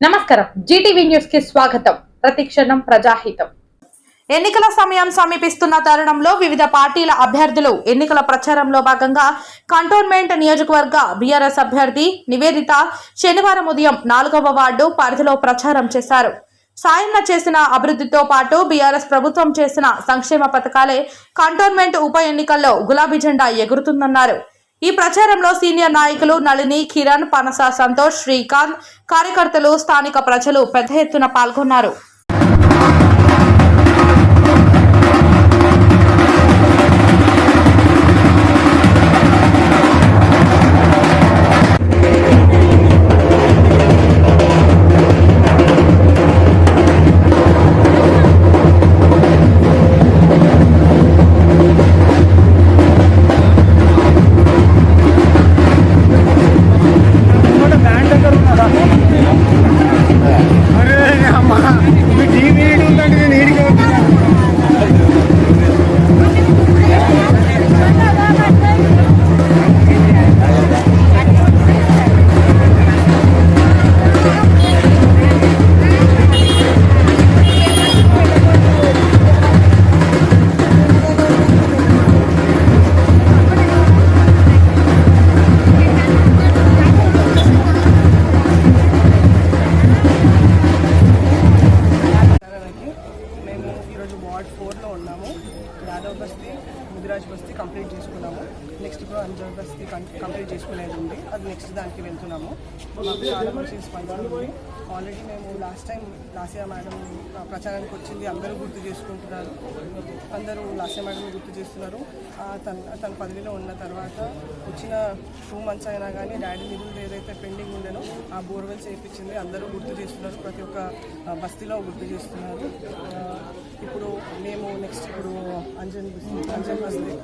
నమస్కారం Zee TV news కి స్వాగతం. ప్రతిక్షణం ప్రజాహితం. ఎన్నికల సమయం సమీపిస్తున్న తరుణంలో వివిధ పార్టీల అభ్యర్థులు ఎన్నికల ప్రచారంలో భాగంగా కంటోన్మెంట్ నియోజకవర్గ బీఆర్ఎస్ అభ్యర్థి నివేదిత శనివారం ఉదయం 4వ వార్డు పరిధిలో ప్రచారం చేశారు. సాయన్న చేసిన అభివృద్ధితో పాటు బీఆర్ఎస్ ప్రభుత్వం చేసిన సంక్షేమ పథకాలే కంటోన్మెంట్ ఉప ఎన్నికల్లో గులాబీ జెండా ఎగురుతుందన్నారు. ఈ ప్రచారంలో సీనియర్ నాయకులు నళిని, కిరణ్, పనస సంతోష్, శ్రీకాంత్, కార్యకర్తలు, స్థానిక ప్రజలు పెద్ద ఎత్తున పాల్గొన్నారు. వార్డ్ 4లో ఉన్నాము. యాదవ్ బస్తీ, ముదిరాజ్ బస్తీ కంప్లీట్ చేసుకున్నాము. నెక్స్ట్ ఇప్పుడు అంజర్ బస్తీ కంప్లీట్ చేసుకునేది ఉంది. అది నెక్స్ట్ దానికి వెళ్తున్నాము. మాకు చాలా మంచి స్పందన ఉంది. ఆల్రెడీ మేము లాస్యా మేడం ప్రచారానికి వచ్చింది. అందరూ గుర్తు చేసుకుంటున్నారు. అందరూ లాస్యా మేడం గుర్తు చేస్తున్నారు. తన పదవిలో ఉన్న తర్వాత వచ్చిన 2 months అయినా కానీ డాడీ నిధులు ఏదైతే పెండింగ్ ఉండేనో ఆ బోర్వెల్స్ వేయించింది. అందరూ గుర్తు చేస్తున్నారు. ప్రతి ఒక్క బస్తీలో గుర్తు చేస్తున్నారు. ఇప్పుడు మేము నెక్స్ట్ ఇప్పుడు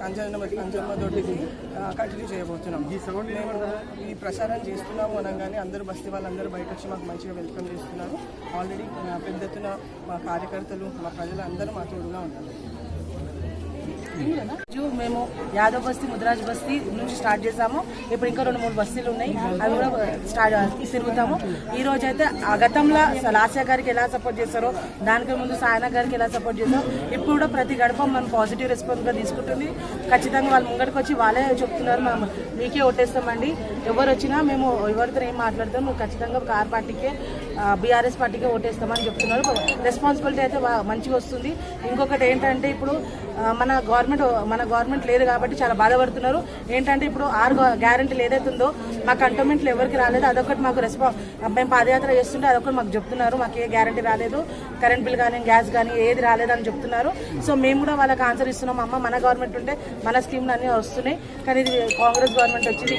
అంజన్మ దొడ్డికి కంటిన్యూ చేయబోతున్నాం. మేము ఈ ప్రచారం చేస్తున్నాము అనగానే అందరూ బస్తీ వాళ్ళందరూ బయట వచ్చి మాకు మంచిగా వెల్కమ్ చేస్తున్నారు. ఆల్రెడీ పెద్ద ఎత్తున మా కార్యకర్తలు, మా ప్రజలు అందరూ మా తోడుగా ఉంటారు. మేము యాదవ్ బస్తీ, ముదిరాజ్ బస్తీ నుంచి స్టార్ట్ చేసాము. ఇప్పుడు ఇంకా 2-3 బస్తీలు ఉన్నాయి. అవి కూడా తిరుగుతాము. ఈ రోజు అయితే గతంలో లాస్యా గారికి ఎలా సపోర్ట్ చేస్తారో, దానికి ముందు సాయన గారికి ఎలా సపోర్ట్ చేస్తారో, ఇప్పుడు కూడా ప్రతి గడప మనం పాజిటివ్ రెస్పాన్స్గా తీసుకుంటుంది. ఖచ్చితంగా వాళ్ళు ముంగడికి వచ్చి వాళ్ళే చెప్తున్నారు, మనం మీకే ఓటేస్తామండి. ఎవరు వచ్చినా మేము ఎవరితో ఏం మాట్లాడతాం, మేము ఖచ్చితంగా కార్ పార్టీకే, బీఆర్ఎస్ పార్టీకే ఓటేస్తామని చెప్తున్నారు. రెస్పాన్సిబిలిటీ అయితే మంచిగా వస్తుంది. ఇంకొకటి ఏంటంటే ఇప్పుడు మన గవర్నమెంట్ లేదు కాబట్టి చాలా బాధపడుతున్నారు. ఏంటంటే ఇప్పుడు 6 గ్యారెంటీలు ఏదైతే ఉందో మా కంటోన్మెంట్లో ఎవరికి రాలేదు. అదొకటి మాకు మేము పాదయాత్ర చేస్తుంటే అదొకటి మాకు చెప్తున్నారు. మాకు ఏ గ్యారెంటీ రాలేదు, కరెంట్ బిల్ కానీ గ్యాస్ కానీ ఏది రాలేదని చెప్తున్నారు. సో మేము కూడా వాళ్ళకి ఆన్సర్ ఇస్తున్నాం. అమ్మ మన గవర్నమెంట్ ఉంటే మన స్కీమ్లు అన్నీ వస్తున్నాయి, కానీ ఇది కాంగ్రెస్ గవర్నమెంట్ వచ్చింది.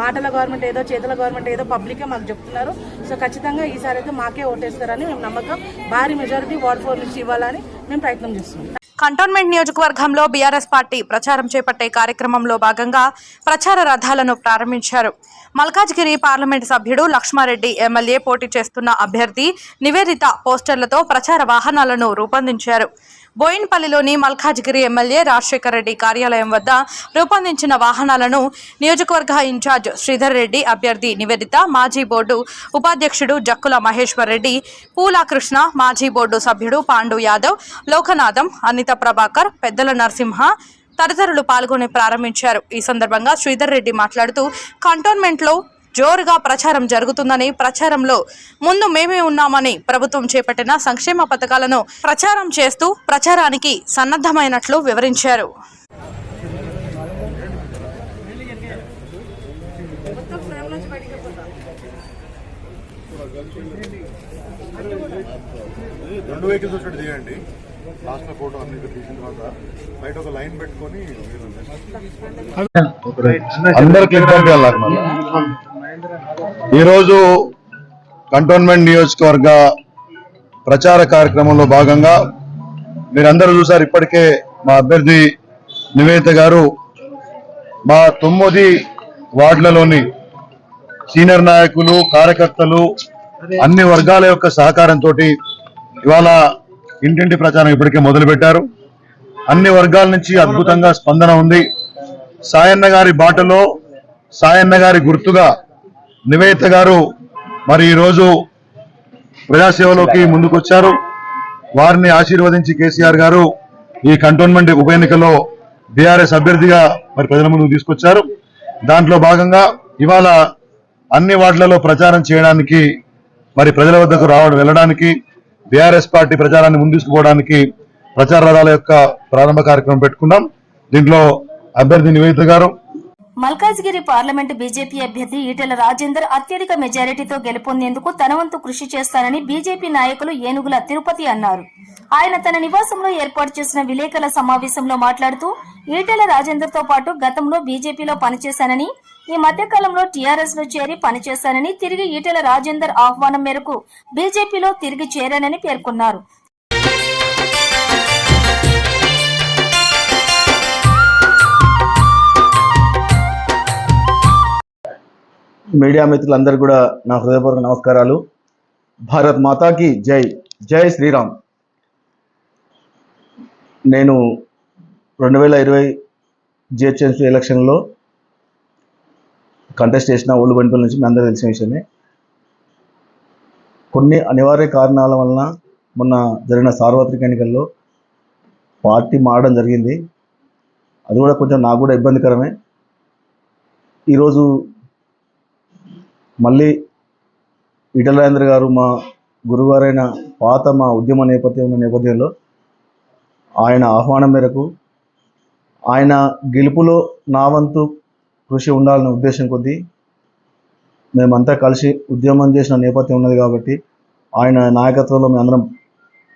మాటల గవర్నమెంట్ ఏదో, చేతుల గవర్నమెంట్ ఏదో పబ్లికే మాకు చెప్తున్నారు. సో ఖచ్చితంగా ఈసారి అయితే మాకే ఓటేస్తారని మేము నమ్మకం. భారీ మెజారిటీ వార్డ్ 4 నుంచి ఇవ్వాలని మేము ప్రయత్నం చేస్తున్నాం. కంటోన్మెంట్ నియోజకవర్గంలో బీఆర్ఎస్ పార్టీ ప్రచారం చేపట్టే కార్యక్రమంలో భాగంగా ప్రచార రథాలను ప్రారంభించారు. మల్కాజ్గిరి పార్లమెంటు సభ్యుడు లక్ష్మారెడ్డి ఎమ్మెల్యే పోటీ చేస్తున్న అభ్యర్థి నివేదిత పోస్టర్లతో ప్రచార వాహనాలను రూపొందించారు. బోయిన్పల్లిలోని మల్కాజ్గిరి ఎమ్మెల్యే రాజశేఖర్ రెడ్డి కార్యాలయం వద్ద రూపొందించిన వాహనాలను నియోజకవర్గ ఇన్ఛార్జ్ శ్రీధర్ రెడ్డి, అభ్యర్థి నివేదిత, మాజీ బోర్డు ఉపాధ్యక్షుడు జక్కుల మహేశ్వర్ రెడ్డి, పూలా కృష్ణ, మాజీ బోర్డు సభ్యుడు పాండు యాదవ్, లోకనాథం, అనిత ప్రభాకర్, పెద్దల నరసింహ తదితరులు పాల్గొని ప్రారంభించారు. ఈ సందర్భంగా శ్రీధర్ రెడ్డి మాట్లాడుతూ కంటోన్మెంట్లో జోరుగా ప్రచారం జరుగుతుందని, ప్రచారంలో ముందు మేమే ఉన్నామని, ప్రభుత్వం చేపట్టిన సంక్షేమ పథకాలను ప్రచారం చేస్తూ ప్రచారానికి సన్నద్ధమైనట్లు వివరించారు. లాస్ట్ ఫోటో అన్ని తీసిన తర్వాత బయట ఒక లైన్ పెట్టుకొని అందరికి ఈరోజు కంటోన్మెంట్ నియోజకవర్గ ప్రచార కార్యక్రమంలో భాగంగా మీరందరూ చూసారు. ఇప్పటికే మా అభ్యర్థి నివేదిత గారు మా 9 వార్డులలోని సీనియర్ నాయకులు, కార్యకర్తలు, అన్ని వర్గాల యొక్క సహకారంతో ఇవాళ ఇంటింటి ప్రచారం ఇప్పటికే మొదలుపెట్టారు. అన్ని వర్గాల నుంచి అద్భుతంగా స్పందన ఉంది. సాయన్న గారి బాటలో, సాయన్న గారి గుర్తుగా నివేదిత గారు మరి ఈరోజు ప్రజాసేవలోకి ముందుకొచ్చారు. వారిని ఆశీర్వదించి కేసీఆర్ గారు ఈ కంటోన్మెంట్ ఉప ఎన్నికల్లో బీఆర్ఎస్ అభ్యర్థిగా మరి ప్రజల ముందుకు తీసుకొచ్చారు. దాంట్లో భాగంగా ఇవాళ అన్ని వార్డులలో ప్రచారం చేయడానికి మరి ప్రజల వద్దకు వెళ్ళడానికి బీఆర్ఎస్ పార్టీ ప్రచారాన్ని ముందుకుపోవడానికి ప్రచార రథాల యొక్క ప్రారంభ కార్యక్రమం పెట్టుకున్నాం. దీంట్లో అభ్యర్థి నివేదిత గారు. మల్కాజ్గిరి పార్లమెంటు బీజేపీ అభ్యర్థి ఈటెల రాజేందర్ అత్యధిక మెజారిటీతో గెలుపొందేందుకు తన వంతు కృషి చేస్తానని బీజేపీ నాయకులు ఏనుగుల తిరుపతి అన్నారు. ఆయన తన నివాసంలో ఏర్పాటు చేసిన విలేకరుల సమావేశంలో మాట్లాడుతూ ఈటెల రాజేందర్ తో పాటు గతంలో బీజేపీలో పనిచేశానని, ఈ మధ్యకాలంలో టీఆర్ఎస్ లో చేరి పనిచేశానని, తిరిగి ఈటెల రాజేందర్ ఆహ్వానం మేరకు బీజేపీలో తిరిగి చేరానని పేర్కొన్నారు. మీడియా మిత్రులందరూ కూడా నా హృదయపూర్వక నమస్కారాలు. భారత్ మాతాకి జై. జై శ్రీరామ్. నేను 2020 జిహెచ్ఎంసీ ఎలక్షన్లో కంటెస్ట్ చేసిన ఓల్డ్ బండిపల్లి నుంచి మీ అందరూ తెలిసిన విషయమే. కొన్ని అనివార్య కారణాల వలన మొన్న జరిగిన సార్వత్రిక ఎన్నికల్లో పార్టీ మారడం జరిగింది. అది కూడా కొంచెం నాకు కూడా ఇబ్బందికరమే. ఈరోజు మళ్ళీ ఈటెల రాజేందర్ గారు మా గురుగారైన మా ఉద్యమ నేపథ్యంలో ఆయన ఆహ్వానం మేరకు ఆయన గెలుపులో నా వంతు కృషి ఉండాలనే ఉద్దేశం కొద్దీ మేమంతా కలిసి ఉద్యమం చేసిన నేపథ్యం ఉన్నది కాబట్టి, ఆయన నాయకత్వంలో మేమందరం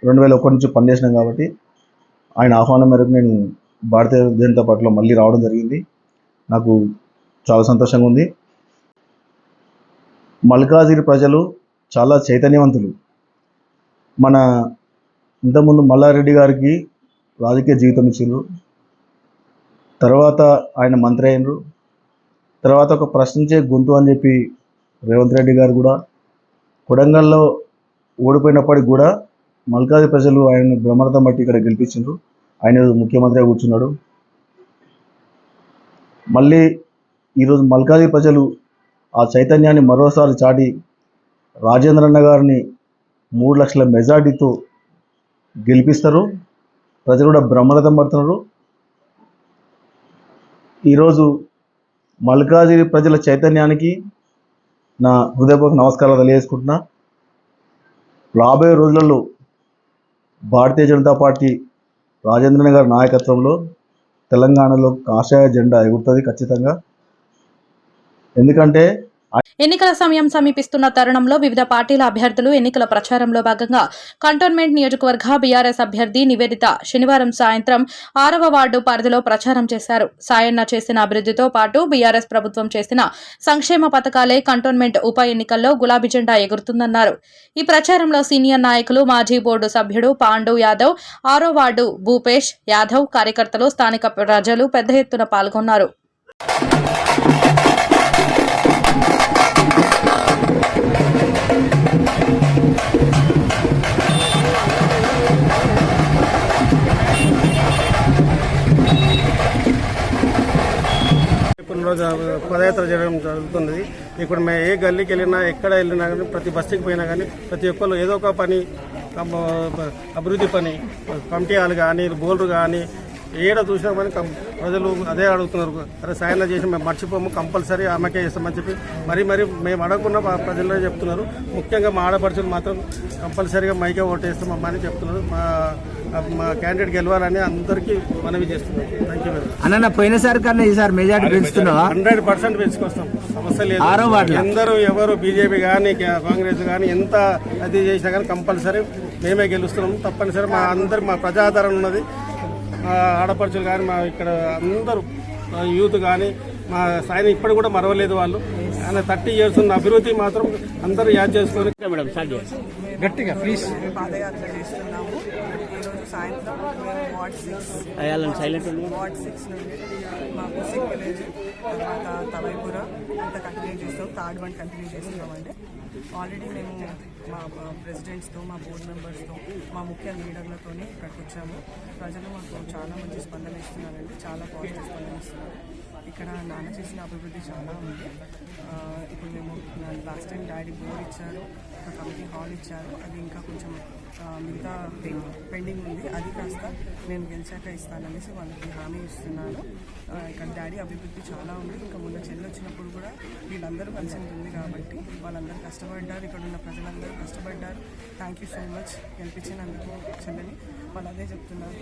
2001 నుంచి పనిచేసినాం కాబట్టి ఆయన ఆహ్వానం మేరకు నేను భారతీయ జనతా పార్టీలో మళ్ళీ రావడం జరిగింది. నాకు చాలా సంతోషంగా ఉంది. మల్కాజ్గిరి ప్రజలు చాలా చైతన్యవంతులు. మన ఇంతకుముందు మల్లారెడ్డి గారికి రాజకీయ జీవితం ఇచ్చిండ్రు, తర్వాత ఆయన మంత్రి అయినరు, తర్వాత ఒక ప్రశ్నించే గొంతు అని చెప్పి రేవంత్ రెడ్డి గారు కూడా కొడంగల్లో ఓడిపోయినప్పటికి కూడా మల్కాజ్గిరి ప్రజలు ఆయన బ్రహ్మరథం బట్టి ఇక్కడ గెలిపించిండ్రు. ఆయన ముఖ్యమంత్రిగా కూర్చున్నాడు. మళ్ళీ ఈరోజు మల్కాజ్గిరి ప్రజలు ఆ చైతన్యాన్ని మరోసారి చాటి రాజేంద్రన్న గారిని 3 లక్షల మెజార్టీతో గెలిపిస్తారు. ప్రజలు కూడా బ్రహ్మరథం పడుతున్నారు. ఈరోజు మల్కాజ్గిరి ప్రజల చైతన్యానికి నా హృదయపూర్వక నమస్కారాలు తెలియజేసుకుంటున్నా. రాబోయే రోజులలో భారతీయ జనతా పార్టీ రాజేంద్రన్న గారి నాయకత్వంలో తెలంగాణలో కాషాయ జెండా ఎగురుతుంది ఖచ్చితంగా. ఎందుకంటే ఎన్నికల సమయం సమీపిస్తున్న తరుణంలో వివిధ పార్టీల అభ్యర్థులు ఎన్నికల ప్రచారంలో భాగంగా కంటోన్మెంట్ నియోజకవర్గ బీఆర్ఎస్ అభ్యర్థి నివేదిత శనివారం సాయంత్రం 6వ వార్డు పరిధిలో ప్రచారం చేశారు. సాయన్న చేసిన అభివృద్ధితో పాటు బీఆర్ఎస్ ప్రభుత్వం చేసిన సంక్షేమ పథకాలే కంటోన్మెంట్ ఉప ఎన్నికల్లో గులాబీ జెండా ఎగురుతుందన్నారు. ఈ ప్రచారంలో సీనియర్ నాయకులు, మాజీ బోర్డు సభ్యుడు పాండు యాదవ్, 6వ వార్డు భూపేష్ యాదవ్, కార్యకర్తలు, స్థానిక ప్రజలు పెద్ద ఎత్తున పాల్గొన్నారు. రోజు పదయాత్ర చేయడం జరుగుతున్నది. ఇప్పుడు మేము ఏ గల్లీకి వెళ్ళినా, ఎక్కడ వెళ్ళినా కానీ, ప్రతి బస్తీకి పోయినా కానీ ప్రతి ఒక్కరు ఏదో ఒక పని, అభివృద్ధి పని, కమిటీ హాల్ కానీ, బోర్డు కానీ ఏడ చూసినా కానీ ప్రజలు అదే అడుగుతున్నారు. అరే సాయన చేసి మేము మర్చిపోము, కంపల్సరీ ఆమెకే చేస్తామని చెప్పి మరి మేము అడగకుండా ప్రజల్లో చెప్తున్నారు. ముఖ్యంగా మా ఆడపడుచులు మాత్రం కంపల్సరీగా మైకే ఓటేస్తామమ్మా అని చెప్తున్నారు. మా క్యాండిడేట్ గెలవాలని అందరికీ మనవి చేస్తున్నాం. Thank you. అన్న పోయినసారి కన్నా ఈసారి మెజార్టీ పెంచుతున్నావా? 100% పెంచుకొస్తాం, సమస్య లేదు. అందరూ ఎవరు బీజేపీ కానీ కాంగ్రెస్ కానీ ఎంత అది చేసినా కానీ కంపల్సరీ మేమే గెలుస్తున్నాం. తప్పనిసరి మా ప్రజాదరణ ఉన్నది. మా ఆడపడుచులు కానీ, మా ఇక్కడ అందరూ యూత్ కానీ మా సాయిని ఇప్పటి కూడా మరవలేదు. వాళ్ళు ఆయన 30 years ఉన్న అభివృద్ధి మాత్రం అందరూ యాద్ చేసుకొని గట్టిగా ప్లీజ్ పాదయాత్ర చేస్తున్నాము. ఈరోజు సాయంత్రం మేము వార్డ్ 6 నుండి మా ముసిక్ విలేజ్, తర్వాత తవైపుర అంత కంటిన్యూ చేస్తాం. థర్డ్ వన్ కంటిన్యూ చేస్తున్నామండి. ఆల్రెడీ మేము మా ప్రెసిడెంట్స్తో, మా బోర్డు మెంబర్స్తో, మా ముఖ్య లీడర్లతో ఇక్కడికి వచ్చాము. ప్రజలు మాకు చాలా మంచి స్పందన ఇస్తున్నారండి, చాలా పాజిటివ్ స్పందన ఇస్తున్నారు. ఇక్కడ నాన్న చేసిన అభివృద్ధి చాలా ఉంది. ఇప్పుడు మేము లాస్ట్ టైం డాడీ బోర్ ఇచ్చారు, ఒక కమిటీ హాల్ ఇచ్చారు. అది ఇంకా కొంచెం మిగతా పెండింగ్ ఉంది. అది కాస్త నేను గెలిచాక ఇస్తాననేసి వాళ్ళకి హామీ ఇస్తున్నాను. ఇక్కడ డాడీ అభివృద్ధి చాలా ఉంది. ఇంకా మొన్న చెల్లి వచ్చినప్పుడు కూడా వీళ్ళందరూ కలిసి ఉంటుంది కాబట్టి వాళ్ళందరూ కష్టపడ్డారు. ఇక్కడ ఉన్న ప్రజలందరూ కష్టపడ్డారు. థ్యాంక్ యూ సో మచ్ గెలిపించినందుకు చెల్లిని వాళ్ళు అదే చెప్తున్నారు.